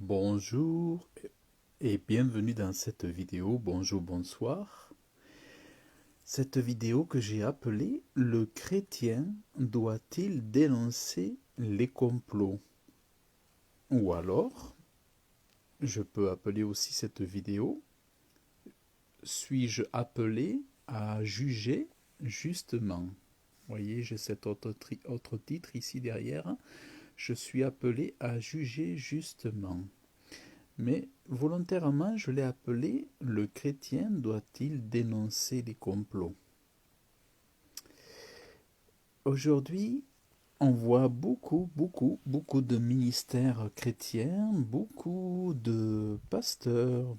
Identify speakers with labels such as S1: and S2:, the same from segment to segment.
S1: Bonjour et bienvenue dans cette vidéo. Bonjour, bonsoir. Cette vidéo que j'ai appelée « Le chrétien doit-il dénoncer les complots ?» Ou alors, je peux appeler aussi cette vidéo « Suis-je appelé à juger justement ?» Vous voyez, j'ai cet autre titre ici derrière. Je suis appelé à juger justement. Mais volontairement, je l'ai appelé « Le chrétien doit-il dénoncer les complots ?» Aujourd'hui, on voit beaucoup de ministères chrétiens, beaucoup de pasteurs,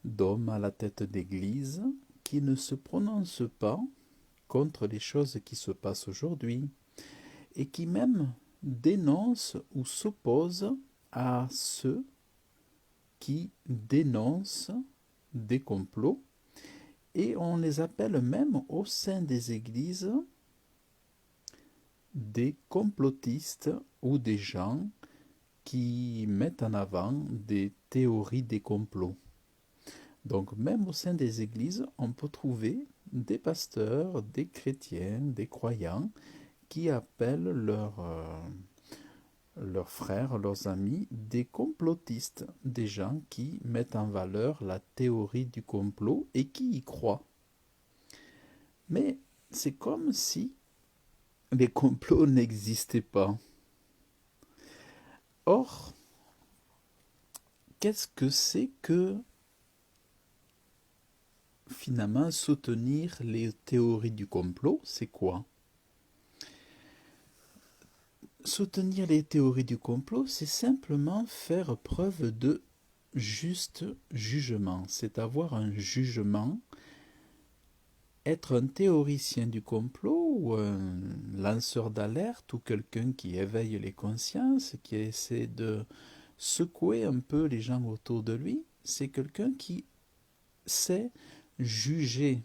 S1: d'hommes à la tête d'église qui ne se prononcent pas contre les choses qui se passent aujourd'hui et qui même dénoncent ou s'opposent à ceux qui dénoncent des complots, et on les appelle même au sein des églises des complotistes ou des gens qui mettent en avant des théories des complots. Donc même au sein des églises, on peut trouver des pasteurs, des chrétiens, des croyants qui appellent leurs frères, leurs amis, des complotistes, des gens qui mettent en valeur la théorie du complot et qui y croient. Mais c'est comme si les complots n'existaient pas. Or, qu'est-ce que c'est que finalement soutenir les théories du complot? C'est quoi? Soutenir les théories du complot, c'est simplement faire preuve de juste jugement, c'est avoir un jugement. Être un théoricien du complot ou un lanceur d'alerte ou quelqu'un qui éveille les consciences, qui essaie de secouer un peu les gens autour de lui, c'est quelqu'un qui sait juger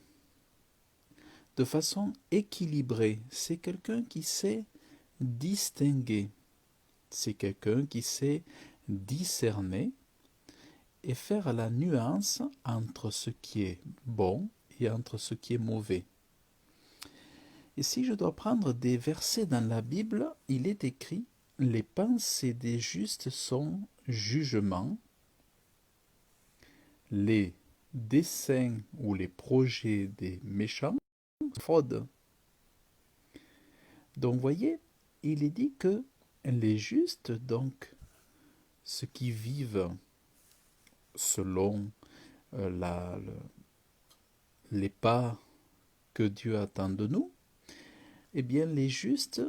S1: de façon équilibrée, c'est quelqu'un qui sait distinguer, c'est quelqu'un qui sait discerner et faire la nuance entre ce qui est bon et entre ce qui est mauvais. Et si je dois prendre des versets dans la Bible, il est écrit « Les pensées des justes sont jugement, les desseins ou les projets des méchants, fraude. » Donc voyez, il est dit que les justes, donc ceux qui vivent selon les pas que Dieu attend de nous, eh bien les justes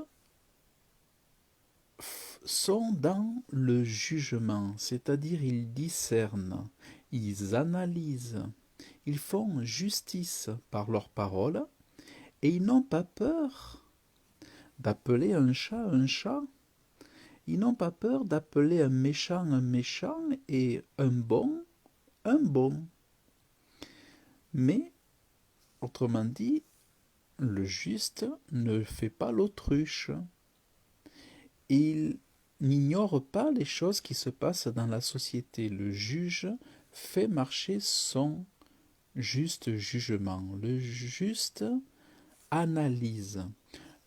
S1: sont dans le jugement, c'est-à-dire ils discernent, ils analysent, ils font justice par leurs paroles et ils n'ont pas peur d'appeler un chat, ils n'ont pas peur d'appeler un méchant et un bon. Mais, autrement dit, le juste ne fait pas l'autruche. Il n'ignore pas les choses qui se passent dans la société. Le juge fait marcher son juste jugement. Le juste analyse.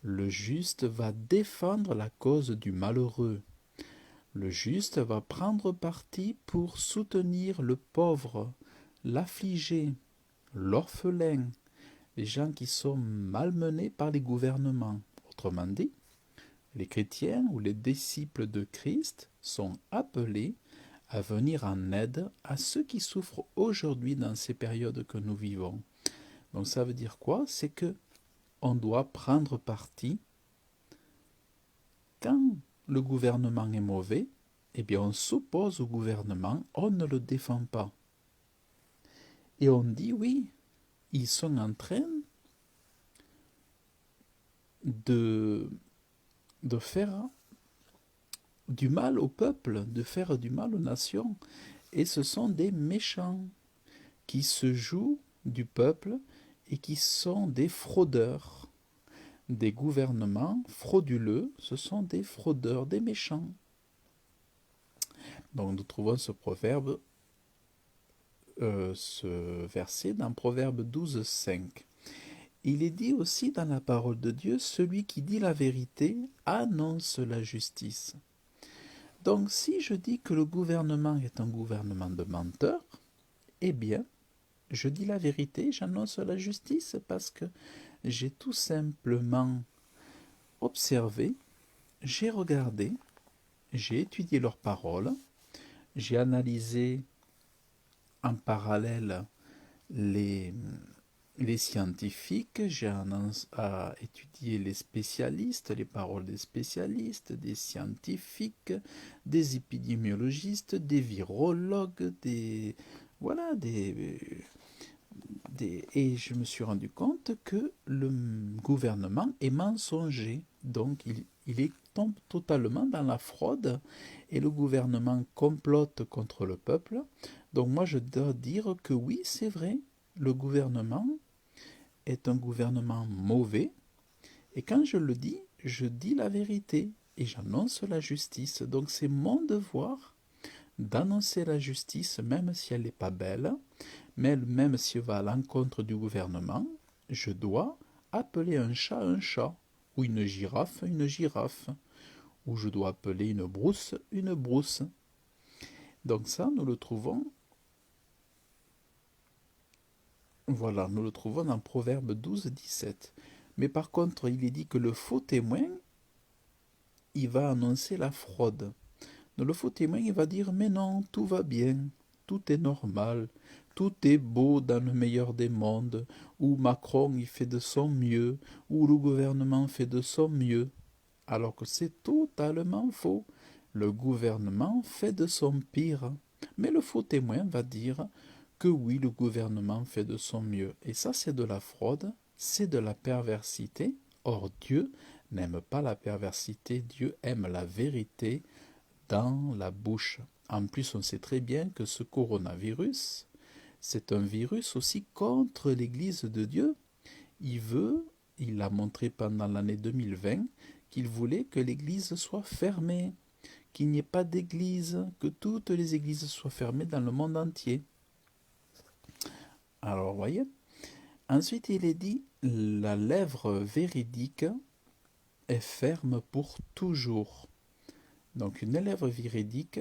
S1: Le juste va défendre la cause du malheureux. Le juste va prendre parti pour soutenir le pauvre, l'affligé, l'orphelin, les gens qui sont malmenés par les gouvernements. Autrement dit, les chrétiens ou les disciples de Christ sont appelés à venir en aide à ceux qui souffrent aujourd'hui dans ces périodes que nous vivons. Donc ça veut dire quoi? C'est que on doit prendre parti. Quand le gouvernement est mauvais, eh bien on s'oppose au gouvernement, on ne le défend pas. Et on dit oui, ils sont en train de faire du mal au peuple, de faire du mal aux nations. Et ce sont des méchants qui se jouent du peuple et qui sont des fraudeurs. Des gouvernements frauduleux, ce sont des fraudeurs, des méchants. Donc nous trouvons ce proverbe, ce verset dans Proverbe 12, 5. Il est dit aussi dans la parole de Dieu, celui qui dit la vérité annonce la justice. Donc si je dis que le gouvernement est un gouvernement de menteurs, eh bien, je dis la vérité, j'annonce la justice parce que j'ai tout simplement observé, j'ai regardé, j'ai étudié leurs paroles, j'ai analysé en parallèle les, les scientifiques, j'ai étudié les spécialistes, les paroles des spécialistes, des scientifiques, des épidémiologistes, des virologues, voilà, et je me suis rendu compte que le gouvernement est mensonger. Donc il tombe totalement dans la fraude et le gouvernement complote contre le peuple. Donc moi je dois dire que oui, c'est vrai, le gouvernement est un gouvernement mauvais. Et quand je dis la vérité et j'annonce la justice. Donc c'est mon devoir d'annoncer la justice, même si elle n'est pas belle, mais même si elle va à l'encontre du gouvernement, je dois appeler un chat, ou une girafe, ou je dois appeler une brousse. Donc ça, nous le trouvons, voilà, nous le trouvons dans Proverbe 12, 17. Mais par contre, il est dit que le faux témoin, il va annoncer la fraude. Donc le faux témoin, il va dire, mais non, tout va bien, tout est normal, tout est beau dans le meilleur des mondes, où Macron, il fait de son mieux, où le gouvernement fait de son mieux, alors que c'est totalement faux. Le gouvernement fait de son pire. Mais le faux témoin va dire que oui, le gouvernement fait de son mieux. Et ça, c'est de la fraude, c'est de la perversité. Or, Dieu n'aime pas la perversité, Dieu aime la vérité dans la bouche. En plus, on sait très bien que ce coronavirus, c'est un virus aussi contre l'Église de Dieu. Il a montré pendant l'année 2020 qu'il voulait que l'Église soit fermée, qu'il n'y ait pas d'Église, que toutes les Églises soient fermées dans le monde entier. Alors, voyez. Ensuite, il est dit, la lèvre véridique est ferme pour toujours. Donc une lèvre véridique,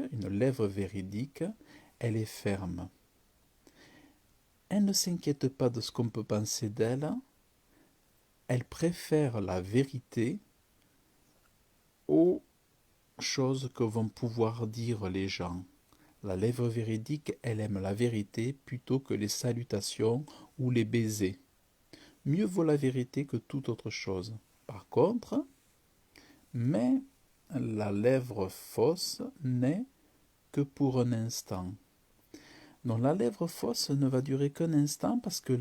S1: elle est ferme. Elle ne s'inquiète pas de ce qu'on peut penser d'elle. Elle préfère la vérité aux choses que vont pouvoir dire les gens. La lèvre véridique, elle aime la vérité plutôt que les salutations ou les baisers. Mieux vaut la vérité que toute autre chose. Par contre, mais la lèvre fausse n'est que pour un instant. Donc la lèvre fausse ne va durer qu'un instant parce que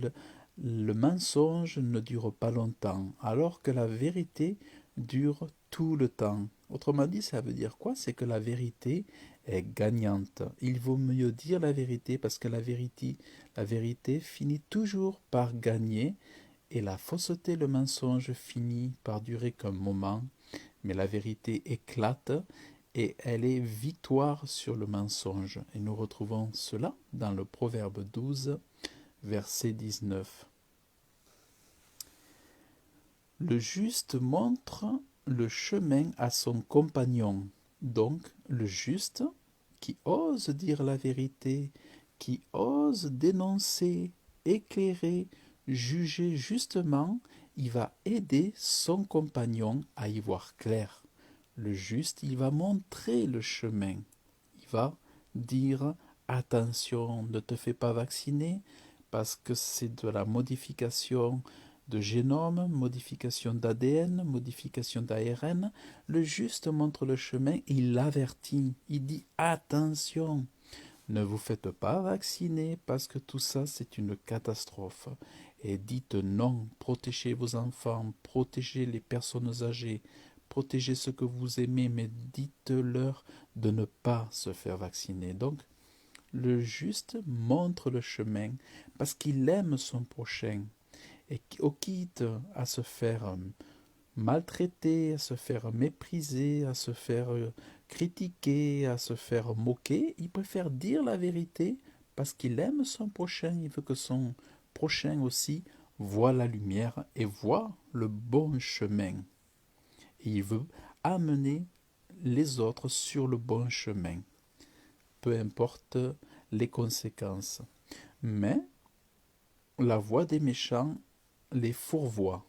S1: le mensonge ne dure pas longtemps, alors que la vérité dure tout le temps. Autrement dit, ça veut dire quoi? C'est que la vérité est gagnante. Il vaut mieux dire la vérité parce que la vérité finit toujours par gagner et la fausseté, le mensonge finit par durer qu'un moment, mais la vérité éclate et elle est victoire sur le mensonge. Et nous retrouvons cela dans le Proverbe 12, verset 19. Le juste montre le chemin à son compagnon. Donc, le juste qui ose dire la vérité, qui ose dénoncer, éclairer, juger justement, il va aider son compagnon à y voir clair. Le juste, il va montrer le chemin. Il va dire attention, ne te fais pas vacciner parce que c'est de la modification de génome, modification d'ADN, modification d'ARN. Le juste montre le chemin et il l'avertit. Il dit attention, ne vous faites pas vacciner parce que tout ça c'est une catastrophe. Et dites non, protégez vos enfants, protégez les personnes âgées, protégez ceux que vous aimez, mais dites-leur de ne pas se faire vacciner. Donc, le juste montre le chemin parce qu'il aime son prochain et au quitte à se faire maltraiter, à se faire mépriser, à se faire critiquer, à se faire moquer. Il préfère dire la vérité parce qu'il aime son prochain. Il veut que son prochain aussi voit la lumière et voit le bon chemin. Et il veut amener les autres sur le bon chemin, peu importe les conséquences. Mais la voix des méchants les fourvoie.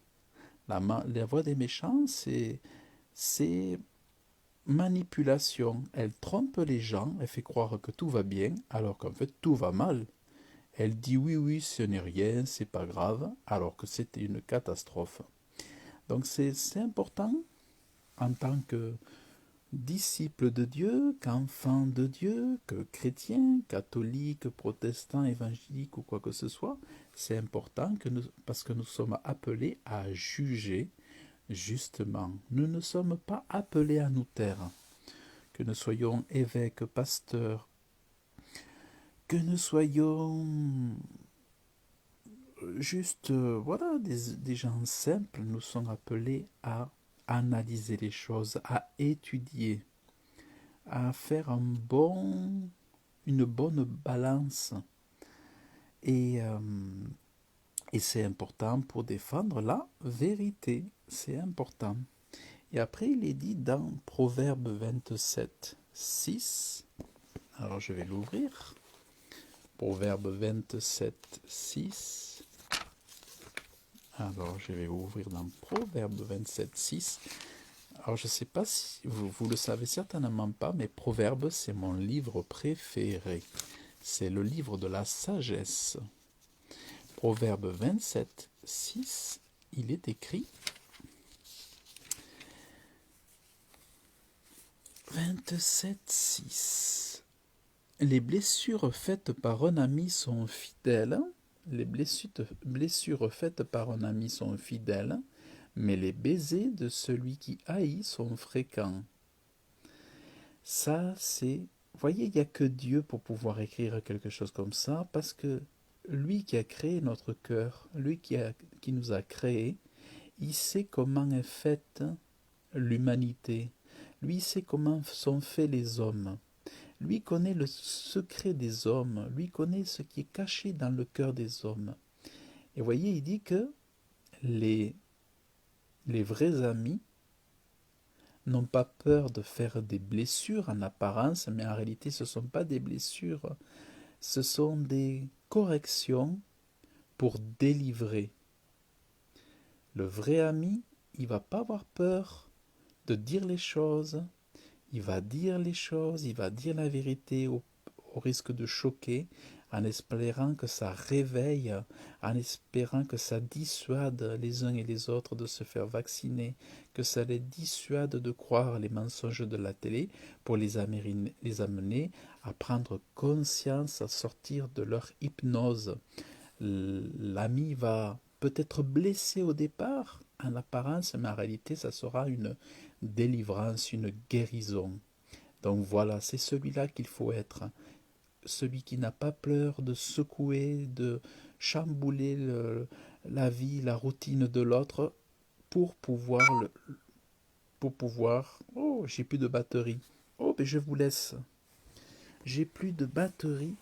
S1: La voix des méchants, c'est manipulation. Elle trompe les gens, elle fait croire que tout va bien, alors qu'en fait tout va mal. Elle dit oui, oui, ce n'est rien, c'est pas grave, alors que c'était une catastrophe. Donc c'est important en tant que disciple de Dieu, qu'enfant de Dieu, que chrétien, catholique, protestant, évangélique ou quoi que ce soit, c'est important parce que nous sommes appelés à juger justement. Nous ne sommes pas appelés à nous taire. Que nous soyons évêques, pasteurs, que nous soyons juste voilà, des gens simples, nous sommes appelés à analyser les choses, à étudier, à faire une bonne balance. Et, euh, et c'est important pour défendre la vérité. C'est important. Et après, il est dit dans Proverbe 27, 6. Alors, je vais l'ouvrir. Proverbe 27, 6. Alors, je vais ouvrir dans Proverbe 27, 6. Alors, je ne sais pas si vous le savez certainement pas, mais Proverbe, c'est mon livre préféré. C'est le livre de la sagesse. Proverbe 27, 6, il est écrit 27, 6. Les blessures faites par un ami sont fidèles. Les blessures faites par un ami sont fidèles, mais les baisers de celui qui haït sont fréquents. Ça, c'est... Voyez, il n'y a que Dieu pour pouvoir écrire quelque chose comme ça, parce que lui qui a créé notre cœur, lui qui nous a créés, il sait comment est faite l'humanité. Lui sait comment sont faits les hommes. Lui connaît le secret des hommes. Lui connaît ce qui est caché dans le cœur des hommes. Et voyez, il dit que les vrais amis n'ont pas peur de faire des blessures en apparence, mais en réalité ce ne sont pas des blessures, ce sont des corrections pour délivrer. Le vrai ami, il ne va pas avoir peur de dire les choses, il va dire les choses, il va dire la vérité au risque de choquer, en espérant que ça réveille, en espérant que ça dissuade les uns et les autres de se faire vacciner, que ça les dissuade de croire les mensonges de la télé pour les amener à prendre conscience, à sortir de leur hypnose. L'ami va peut-être blessé au départ, en apparence, mais en réalité, ça sera une délivrance, une guérison. Donc voilà, c'est celui-là qu'il faut être. Celui qui n'a pas peur de secouer, de chambouler la vie, la routine de l'autre pour pouvoir... Oh, j'ai plus de batterie. Oh, mais je vous laisse. J'ai plus de batterie.